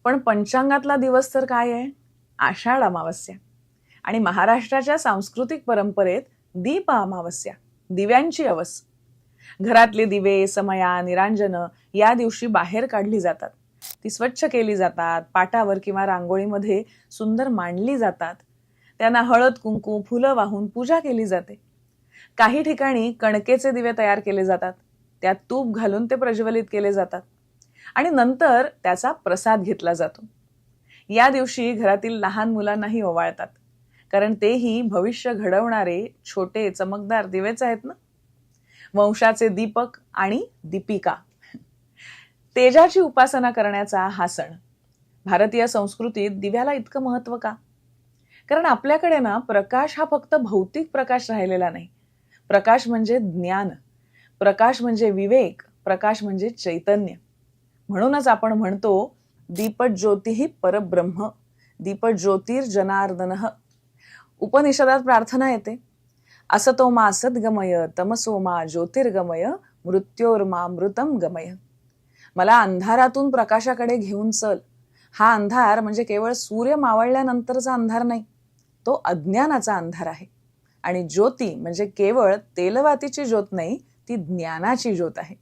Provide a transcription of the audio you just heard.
पण पंचांगातला दिवस तर काय आहे? आषाढ अमावस्या. आणि महाराष्ट्राच्या सांस्कृतिक परंपरेत दीप अमावस्या, दिव्यांची अवस. घरातले दिवे, समया, निरांजन या दिवशी बाहेर काढली जातात. ती स्वच्छ केली जातात, पाटावर किंवा रांगोळीमध्ये सुंदर मांडली जातात. त्यांना हळद, कुंकू, फुलं वाहून पूजा केली जाते. काही ठिकाणी कणकेचे दिवे तयार केले जातात. त्यात तूप घालून ते प्रज्वलित केले जातात आणि नंतर त्याचा प्रसाद घेतला जातो. या दिवशी घरातील लहान मुलांनाही ओवाळतात, कारण तेही भविष्य घडवणारे छोटे चमकदार दिवेच आहेत ना. वंशाचे दीपक आणि दीपिका, तेजाची उपासना करण्याचा हा सण. भारतीय संस्कृतीत दिव्याला इतकं महत्व का? कारण आपल्याकडे ना प्रकाश हा फक्त भौतिक प्रकाश राहिलेला नाही. प्रकाश म्हणजे ज्ञान, प्रकाश म्हणजे विवेक, प्रकाश म्हणजे चैतन्य. म्हणूनच आपण म्हणतो दीपज्योतिः परब्रह्म, दीपज्योतिर्जनार्दनः. उपनिषदात प्रार्थना येते, असतो मा सद्गमय, तमसो मा ज्योतिर्गमय, मृत्योर्मामृतम गमय. मला अंधारातून प्रकाशाकडे घेऊन चल. हा अंधार म्हणजे केवळ सूर्य मावळल्यानंतरचा अंधार नाही, तो अज्ञानाचा अंधार आहे. आणि ज्योती म्हणजे केवळ तेलवातीची ज्योत नाही, ती ज्ञानाची ज्योत आहे.